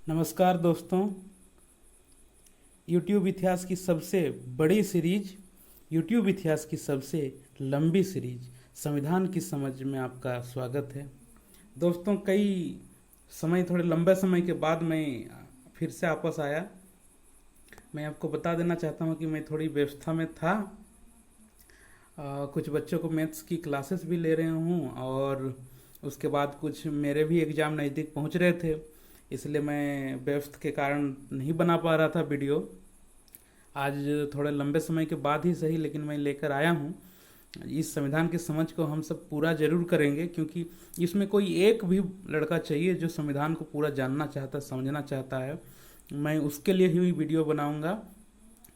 नमस्कार दोस्तों। YouTube इतिहास की सबसे बड़ी सीरीज, YouTube इतिहास की सबसे लंबी सीरीज संविधान की समझ में आपका स्वागत है। दोस्तों, थोड़े लंबे समय के बाद मैं फिर से वापस आया। मैं आपको बता देना चाहता हूँ कि मैं थोड़ी व्यवस्था में था। कुछ बच्चों को मैथ्स की क्लासेस भी ले रहे हूँ और उसके बाद कुछ मेरे भी एग्ज़ाम नज़दीक पहुँच रहे थे, इसलिए मैं व्यस्त के कारण नहीं बना पा रहा था वीडियो। आज थोड़े लंबे समय के बाद ही सही, लेकिन मैं लेकर आया हूँ। इस संविधान की समझ को हम सब पूरा जरूर करेंगे, क्योंकि इसमें कोई एक भी लड़का चाहिए जो संविधान को पूरा जानना चाहता, समझना चाहता है। मैं उसके लिए ही वीडियो बनाऊंगा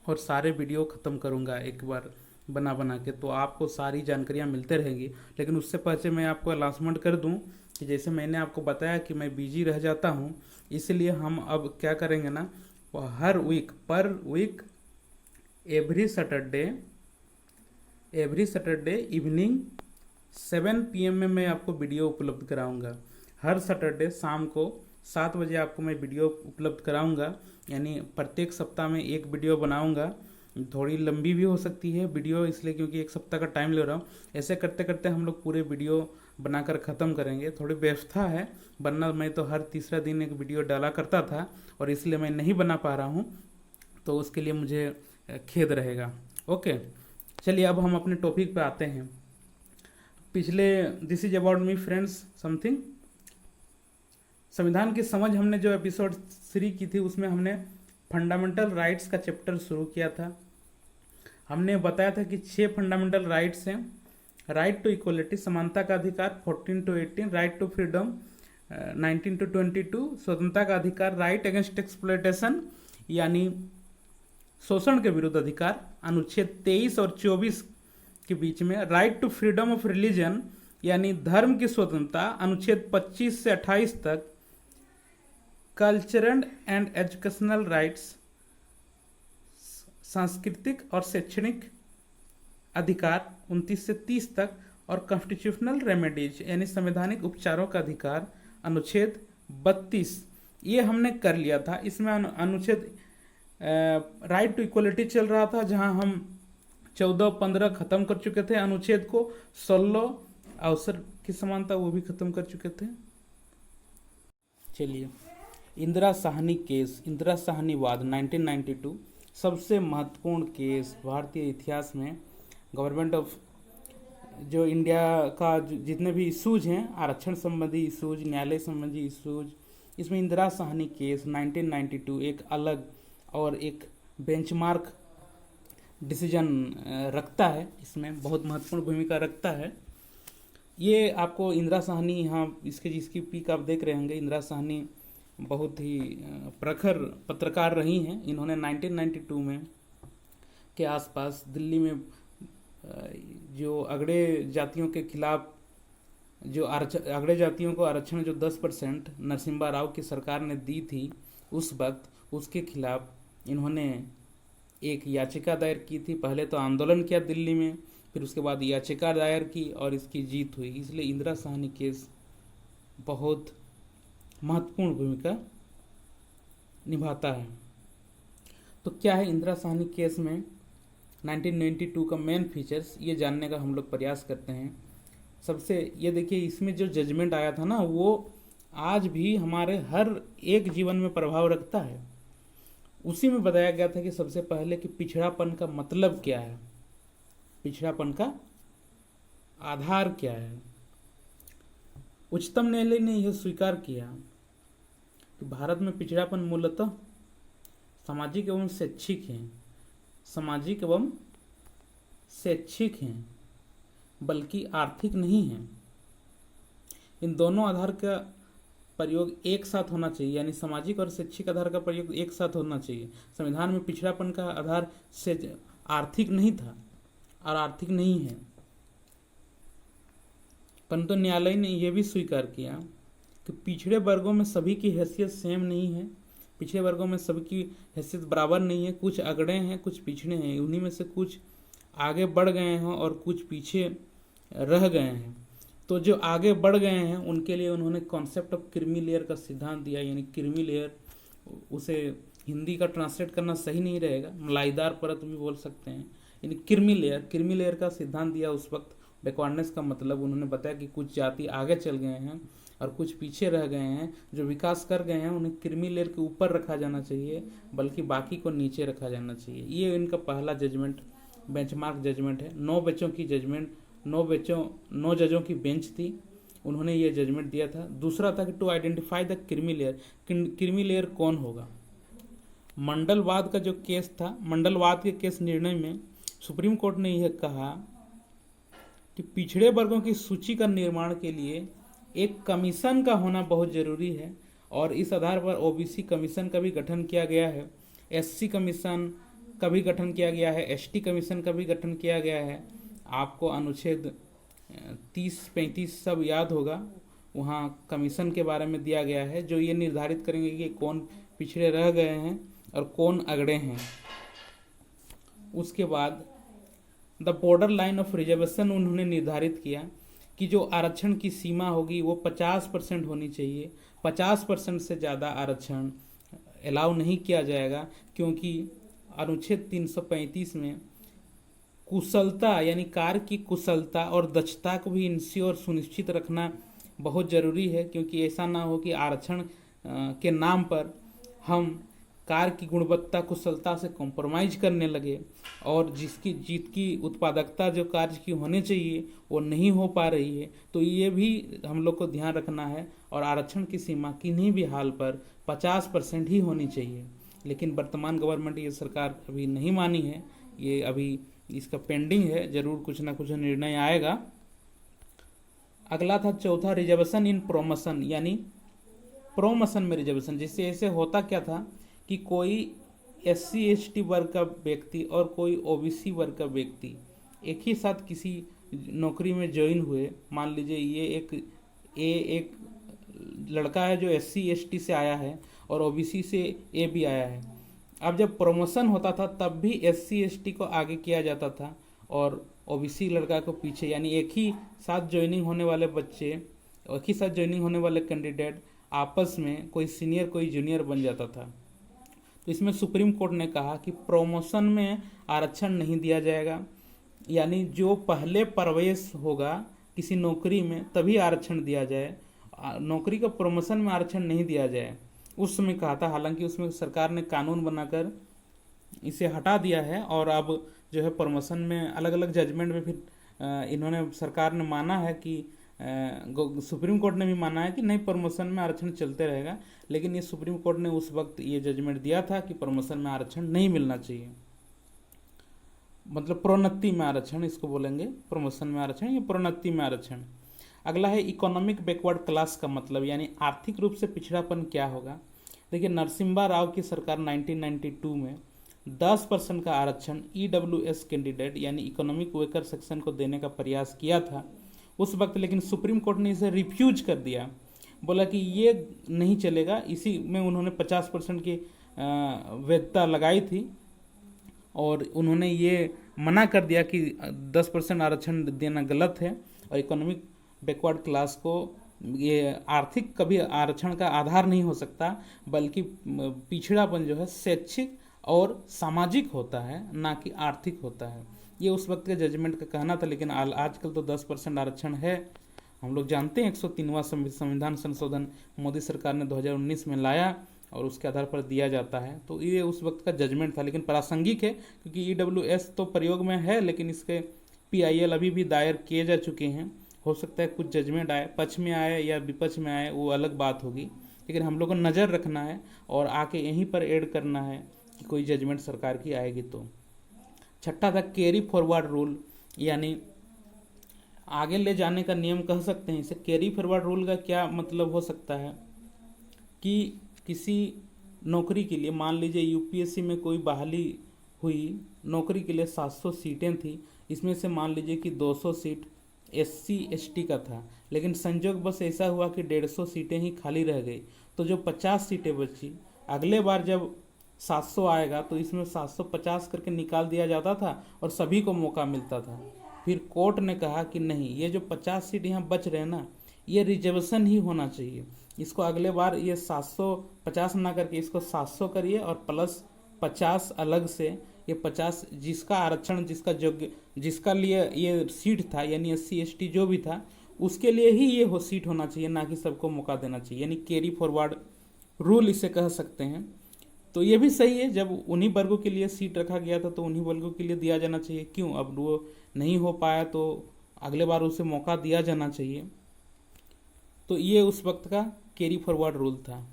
और सारे वीडियो ख़त्म करूंगा एक बार बना बना के, तो आपको सारी जानकारियाँ मिलते रहेंगी। लेकिन उससे पहले मैं आपको अनाउंसमेंट कर दूं कि जैसे मैंने आपको बताया कि मैं बिजी रह जाता हूं, इसलिए हम अब क्या करेंगे ना, हर वीक पर week every Saturday evening 7 PM में मैं आपको वीडियो उपलब्ध कराऊंगा। हर सैटरडे शाम को 7 बजे आपको मैं वीडियो उपलब्ध कराऊंगा, यानी प्रत्येक सप्ताह में एक वीडियो बनाऊंगा। थोड़ी लंबी भी हो सकती है वीडियो, इसलिए क्योंकि एक सप्ताह का टाइम ले रहा हूँ। ऐसे करते करते हम लोग पूरे वीडियो बनाकर ख़त्म करेंगे। थोड़ी व्यवस्था है, वरना मैं तो हर तीसरा दिन एक वीडियो डाला करता था और इसलिए मैं नहीं बना पा रहा हूँ, तो उसके लिए मुझे खेद रहेगा। ओके, चलिए अब हम अपने टॉपिक पे आते हैं। पिछले this is about me friends something संविधान की समझ हमने जो एपिसोड 3 की थी, उसमें हमने फंडामेंटल राइट्स का चैप्टर शुरू किया था। हमने बताया था कि 6 फंडामेंटल राइट्स हैं। राइट टू इक्वलिटी, समानता का अधिकार 14 to 18, right to freedom 19 to 22, स्वतंत्रता का अधिकार, राइट अगेंस्ट एक्सप्लॉयटेशन यानी शोषण के विरुद्ध अधिकार, अनुच्छेद 23 और 24 के बीच में, right to freedom of religion यानी धर्म की स्वतंत्रता, अनुच्छेद 25 से 28 तक, कल्चरल एंड एजुकेशनल राइट्स, सांस्कृतिक और शैक्षणिक अधिकार 29 से 30 तक, और कॉन्स्टिट्यूशनल रेमेडीज यानी संवैधानिक उपचारों का अधिकार, अनुच्छेद 32। ये हमने कर लिया था। इसमें अनुच्छेद राइट टू इक्वलिटी चल रहा था, जहां हम 14-15 खत्म कर चुके थे अनुच्छेद को। 16 अवसर की समानता वो भी खत्म कर चुके थे। चलिए, इंदिरा साहनी केस, इंदिरा साहनी वाद 1992 सबसे महत्वपूर्ण केस भारतीय इतिहास में। गवर्नमेंट ऑफ जो इंडिया का जितने भी इशूज हैं, आरक्षण संबंधी इशूज, न्यायालय संबंधी इशूज, इसमें इंदिरा साहनी केस 1992 एक अलग और एक बेंचमार्क डिसीजन रखता है। इसमें बहुत महत्वपूर्ण भूमिका रखता है। ये आपको इंदिरा साहनी, यहाँ जिसकी पीक आप देख रहे होंगे, इंदिरा साहनी बहुत ही प्रखर पत्रकार रही हैं। इन्होंने 1992 में के आसपास दिल्ली में जो अगड़े जातियों के खिलाफ जो अगड़े जातियों को आरक्षण जो 10% नरसिम्हा राव की सरकार ने दी थी उस वक्त, उसके खिलाफ इन्होंने एक याचिका दायर की थी। पहले तो आंदोलन किया दिल्ली में, फिर उसके बाद याचिका दायर की और इसकी जीत हुई। इसलिए इंदिरा साहनी केस बहुत महत्वपूर्ण भूमिका निभाता है। तो क्या है इंदिरा साहनी केस में 1992 का मेन फीचर्स, ये जानने का हम लोग प्रयास करते हैं। सबसे ये देखिए, इसमें जो जजमेंट आया था ना, वो आज भी हमारे हर एक जीवन में प्रभाव रखता है। उसी में बताया गया था कि सबसे पहले कि पिछड़ापन का मतलब क्या है, पिछड़ापन का आधार क्या है। उच्चतम न्यायालय ने यह स्वीकार किया कि भारत में पिछड़ापन मूलतः सामाजिक एवं शैक्षिक है, सामाजिक एवं शैक्षिक हैं, बल्कि आर्थिक नहीं है। इन दोनों आधार का प्रयोग एक साथ होना चाहिए, यानी सामाजिक और शैक्षिक आधार का प्रयोग एक साथ होना चाहिए। संविधान में पिछड़ापन का आधार से आर्थिक नहीं था और आर्थिक नहीं है, परंतु न्यायालय ने यह भी स्वीकार किया कि पिछड़े वर्गों में सभी की हैसियत सेम नहीं है, पिछड़े वर्गों में सबकी हैसियत बराबर नहीं है। कुछ अगड़े हैं, कुछ पिछड़े हैं, उन्हीं में से कुछ आगे बढ़ गए हैं और कुछ पीछे रह गए हैं। तो जो आगे बढ़ गए हैं उनके लिए उन्होंने कॉन्सेप्ट ऑफ क्रीमी लेयर का सिद्धांत दिया, यानी क्रीमी लेयर उसे हिंदी का ट्रांसलेट करना सही नहीं रहेगा, मलाईदार परत भी बोल सकते हैं, यानी क्रीमी लेयर का सिद्धांत दिया उस वक्त। बैकवर्डनेस का मतलब उन्होंने बताया कि कुछ जाति आगे चल गए हैं और कुछ पीछे रह गए हैं, जो विकास कर गए हैं उन्हें क्रीमी लेयर के ऊपर रखा जाना चाहिए, बल्कि बाकी को नीचे रखा जाना चाहिए। ये इनका पहला जजमेंट, बेंचमार्क जजमेंट है। 9 बच्चों की जजमेंट, 9 जजों की बेंच थी, उन्होंने ये जजमेंट दिया था। दूसरा था कि to identify the creamy layer, creamy layer कौन होगा। मंडलवाद का जो केस था, मंडलवाद के केस निर्णय में सुप्रीम कोर्ट ने यह कहा कि पिछड़े वर्गों की सूची का निर्माण के लिए एक कमीशन का होना बहुत जरूरी है, और इस आधार पर ओबीसी कमीशन का भी गठन किया गया है, एससी कमीशन का भी गठन किया गया है, एसटी कमीशन का भी गठन किया गया है। आपको अनुच्छेद 30-35 सब याद होगा, वहाँ कमीशन के बारे में दिया गया है जो ये निर्धारित करेंगे कि कौन पिछड़े रह गए हैं और कौन अगड़े हैं। उसके बाद the border line of reservation उन्होंने निर्धारित किया कि जो आरक्षण की सीमा होगी वो 50% होनी चाहिए। 50% से ज़्यादा आरक्षण अलाउ नहीं किया जाएगा, क्योंकि अनुच्छेद 335 में कुशलता यानी कार्य की कुशलता और दक्षता को भी इंश्योर सुनिश्चित रखना बहुत ज़रूरी है, क्योंकि ऐसा ना हो कि आरक्षण के नाम पर हम कार्य की गुणवत्ता कुशलता से कॉम्प्रोमाइज करने लगे और जिसकी उत्पादकता जो कार्य की होनी चाहिए वो नहीं हो पा रही है। तो ये भी हम लोग को ध्यान रखना है, और आरक्षण की सीमा किन्हीं भी हाल पर 50% ही होनी चाहिए। लेकिन वर्तमान गवर्नमेंट, ये सरकार अभी नहीं मानी है, ये अभी इसका पेंडिंग है, जरूर कुछ ना कुछ निर्णय आएगा। अगला था चौथा, रिजर्वेशन इन प्रोमोशन, यानी प्रोमोशन में रिजर्वेशन। जिससे ऐसे होता क्या था कि कोई SC ST वर्ग का व्यक्ति और कोई OBC वर्ग का व्यक्ति एक ही साथ किसी नौकरी में ज्वाइन हुए। मान लीजिए ये एक लड़का है जो SC ST से आया है और OBC से A भी आया है। अब जब प्रमोशन होता था तब भी SC ST को आगे किया जाता था और OBC लड़का को पीछे, यानी एक ही साथ ज्वाइनिंग होने वाले बच्चे, एक ही साथ ज्वाइनिंग होने वाले कैंडिडेट आपस में कोई सीनियर कोई जूनियर बन जाता था। तो इसमें सुप्रीम कोर्ट ने कहा कि प्रमोशन में आरक्षण नहीं दिया जाएगा, यानी जो पहले प्रवेश होगा किसी नौकरी में तभी आरक्षण दिया जाए, नौकरी का प्रमोशन में आरक्षण नहीं दिया जाए, उस समय कहा था। हालांकि उसमें सरकार ने कानून बनाकर इसे हटा दिया है और अब जो है प्रमोशन में अलग अलग जजमेंट में फिर इन्होंने, सरकार ने माना है कि सुप्रीम कोर्ट ने भी माना है कि नहीं, प्रमोशन में आरक्षण चलते रहेगा। लेकिन ये सुप्रीम कोर्ट ने उस वक्त ये जजमेंट दिया था कि प्रमोशन में आरक्षण नहीं मिलना चाहिए, मतलब प्रोन्नति में आरक्षण इसको बोलेंगे, प्रमोशन में आरक्षण या प्रोन्नति में आरक्षण। अगला है इकोनॉमिक बैकवर्ड क्लास का मतलब, यानी आर्थिक रूप से पिछड़ापन क्या होगा। देखिए, नरसिम्हा राव की सरकार 1992 में 10% का आरक्षण EWS कैंडिडेट यानी इकोनॉमिक वेकर सेक्शन को देने का प्रयास किया था उस वक्त, लेकिन सुप्रीम कोर्ट ने इसे रिफ्यूज कर दिया, बोला कि ये नहीं चलेगा। इसी में उन्होंने 50% की वैधता लगाई थी और उन्होंने ये मना कर दिया कि 10% आरक्षण देना गलत है और इकोनॉमिक बैकवर्ड क्लास को ये आर्थिक कभी आरक्षण का आधार नहीं हो सकता, बल्कि पिछड़ापन जो है शैक्षिक और सामाजिक होता है, ना कि आर्थिक होता है। ये उस वक्त के जजमेंट का कहना था। लेकिन आजकल तो 10% आरक्षण है। हम लोग जानते हैं 103वां संविधान संशोधन मोदी सरकार ने 2019 में लाया और उसके आधार पर दिया जाता है। तो ये उस वक्त का जजमेंट था, लेकिन प्रासंगिक है क्योंकि EWS तो प्रयोग में है, लेकिन इसके PIL अभी भी दायर किए जा चुके हैं। हो सकता है कुछ जजमेंट आए, पक्ष में आए या विपक्ष में आए, वो अलग बात होगी, लेकिन हम लोग को नज़र रखना है और आके यहीं पर ऐड करना है कि कोई जजमेंट सरकार की आएगी तो। छठा था कैरी फॉरवर्ड रूल, यानी आगे ले जाने का नियम कह सकते हैं इसे। कैरी फॉरवर्ड रूल का क्या मतलब हो सकता है कि किसी नौकरी के लिए, मान लीजिए UPSC में कोई बहाली हुई, नौकरी के लिए 700 सीटें थी, इसमें से मान लीजिए कि 200 सीट SC ST का था, लेकिन संजोग बस ऐसा हुआ कि 150 सीटें ही खाली रह गई, तो जो 50 सीटें बची, अगले बार जब 700 आएगा तो इसमें 750 करके निकाल दिया जाता था और सभी को मौका मिलता था। फिर कोर्ट ने कहा कि नहीं, ये जो 50 सीट यहाँ बच रहे ना, ये रिजर्वेशन ही होना चाहिए, इसको अगले बार ये 750 ना करके इसको 700 करिए और प्लस 50 अलग से, ये 50 जिसका आरक्षण, जिसका योग्य, जिसका लिए ये सीट था, यानी SC ST जो भी था उसके लिए ही ये हो सीट होना चाहिए, ना कि सबको मौका देना चाहिए, यानी कैरी फॉरवर्ड रूल इसे कह सकते हैं। तो ये भी सही है, जब उन्हीं वर्गों के लिए सीट रखा गया था तो उन्हीं वर्गों के लिए दिया जाना चाहिए। क्यों, अब वो नहीं हो पाया तो अगले बार उसे मौका दिया जाना चाहिए। तो ये उस वक्त का कैरी फॉरवर्ड रूल था।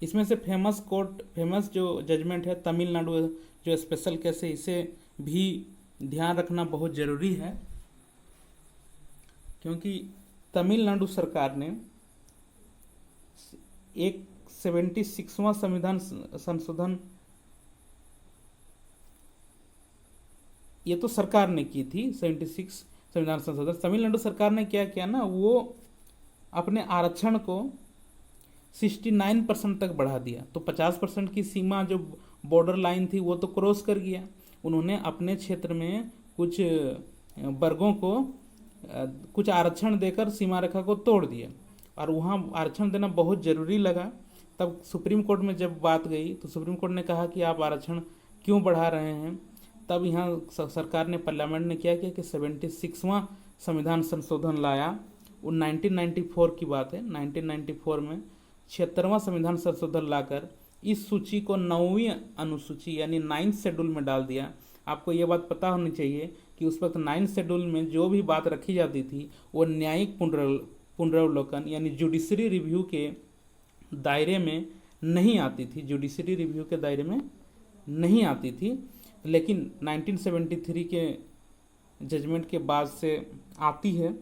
इसमें से फेमस जो जजमेंट है तमिलनाडु जो स्पेशल केस है, इसे भी ध्यान रखना बहुत ज़रूरी है, क्योंकि तमिलनाडु सरकार ने एक 76वां संविधान संशोधन, ये तो सरकार ने की थी 76 संविधान संशोधन। तमिलनाडु सरकार ने क्या किया ना, वो अपने आरक्षण को 69% तक बढ़ा दिया। तो 50% की सीमा जो बॉर्डर लाइन थी वो तो क्रॉस कर गया। उन्होंने अपने क्षेत्र में कुछ वर्गों को कुछ आरक्षण देकर सीमा रेखा को तोड़ दिया, और वहाँ आरक्षण देना बहुत ज़रूरी लगा। तब सुप्रीम कोर्ट में जब बात गई तो सुप्रीम कोर्ट ने कहा कि आप आरक्षण क्यों बढ़ा रहे हैं। तब यहाँ सरकार ने, पार्लियामेंट ने क्या किया कि 76वां संविधान संशोधन लाया। वो 1994 की बात है। 1994 में 76वां संविधान संशोधन लाकर इस सूची को 9वीं अनुसूची यानी 9th शेड्यूल में डाल दिया। आपको ये बात पता होनी चाहिए कि उस वक्त 9th शेड्यूल में जो भी बात रखी जाती थी वो न्यायिक पुनरावलोकन यानी जुडिशरी रिव्यू के दायरे में नहीं आती थी, जुडिशरी रिव्यू के दायरे में नहीं आती थी। लेकिन 1973 के जजमेंट के बाद से आती है।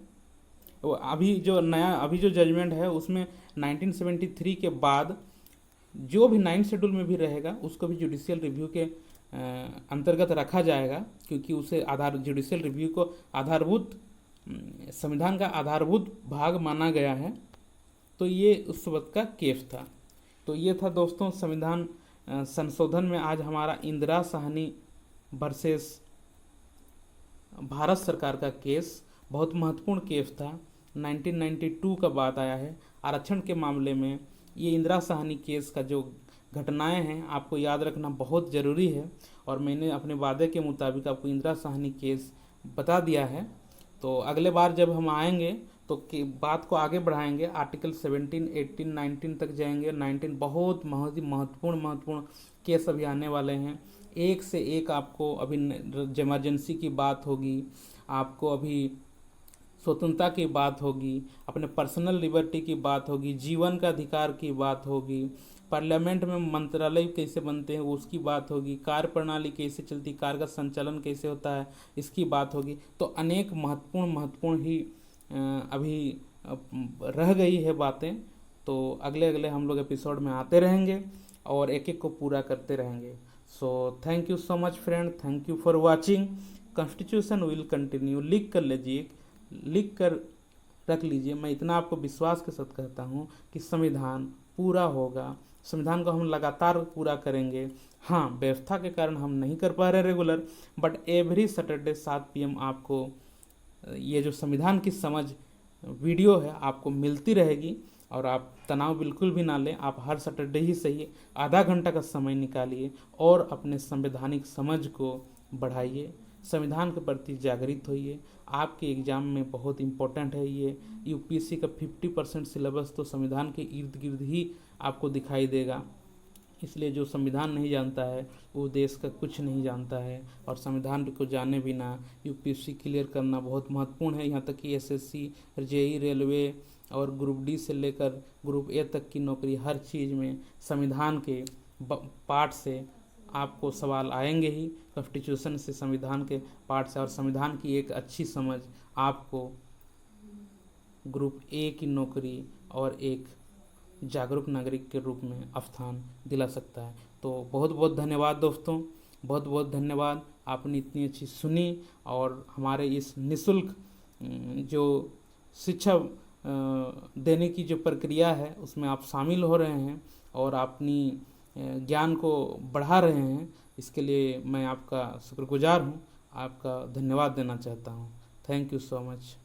अभी जो जजमेंट है उसमें 1973 के बाद जो भी 9th शेड्यूल में भी रहेगा उसको भी जुडिशियल रिव्यू के अंतर्गत रखा जाएगा, क्योंकि उसे जुडिशियल रिव्यू को संविधान का आधारभूत भाग माना गया है। तो ये उस वक्त का केस था। तो ये था दोस्तों संविधान संशोधन में आज हमारा इंदिरा साहनी वर्सेस भारत सरकार का केस। बहुत महत्वपूर्ण केस था। 1992 का बात आया है। आरक्षण के मामले में ये इंदिरा साहनी केस का जो घटनाएं हैं आपको याद रखना बहुत ज़रूरी है, और मैंने अपने वादे के मुताबिक आपको इंदिरा साहनी केस बता दिया है। तो अगले बार जब हम आएंगे तो बात को आगे बढ़ाएंगे, आर्टिकल 17, 18, 19 तक जाएंगे। 19 बहुत महत्वपूर्ण केस अभी आने वाले हैं। एक से एक आपको अभी इमरजेंसी की बात होगी, आपको अभी स्वतंत्रता की बात होगी, अपने पर्सनल लिबर्टी की बात होगी, जीवन का अधिकार की बात होगी, पार्लियामेंट में मंत्रालय कैसे बनते हैं उसकी बात होगी, कार्य प्रणाली कैसे चलती, कार्य का संचालन कैसे होता है इसकी बात होगी। तो अनेक महत्वपूर्ण ही अभी रह गई है बातें। तो अगले हम लोग एपिसोड में आते रहेंगे और एक एक को पूरा करते रहेंगे। So thank you so much friend, thank you for watching. Constitution will continue. लिख कर लीजिए, लिख कर रख लीजिए। मैं इतना आपको विश्वास के साथ कहता हूँ कि संविधान पूरा होगा। संविधान को हम लगातार पूरा करेंगे। हाँ, व्यवस्था के कारण हम नहीं कर पा रहे regular, but every Saturday 7 PM आपको ये जो संविधान की समझ वीडियो है आपको मिलती रहेगी। और आप तनाव बिल्कुल भी ना लें, आप हर सैटरडे ही सही आधा घंटा का समय निकालिए और अपने संवैधानिक समझ को बढ़ाइए, संविधान के प्रति जागृत होइए। आपके एग्ज़ाम में बहुत इम्पोर्टेंट है ये। UPSC का 50% सिलेबस तो संविधान के इर्द गिर्द ही आपको दिखाई देगा। इसलिए जो संविधान नहीं जानता है वो देश का कुछ नहीं जानता है, और संविधान को जाने बिना UPSC क्लियर करना बहुत महत्वपूर्ण है। यहाँ तक कि SSC, JEE, रेलवे और ग्रुप D से लेकर ग्रुप A तक की नौकरी, हर चीज़ में संविधान के पार्ट से आपको सवाल आएंगे ही, कॉन्स्टिट्यूशन से, संविधान के पार्ट से। और संविधान की एक अच्छी समझ आपको ग्रुप A की नौकरी और एक जागरूक नागरिक के रूप में स्थान दिला सकता है। तो बहुत बहुत धन्यवाद दोस्तों, बहुत बहुत धन्यवाद। आपने इतनी अच्छी सुनी और हमारे इस निःशुल्क जो शिक्षा देने की जो प्रक्रिया है उसमें आप शामिल हो रहे हैं और अपनी ज्ञान को बढ़ा रहे हैं। इसके लिए मैं आपका शुक्रगुजार हूँ, आपका धन्यवाद देना चाहता हूँ। Thank you so much.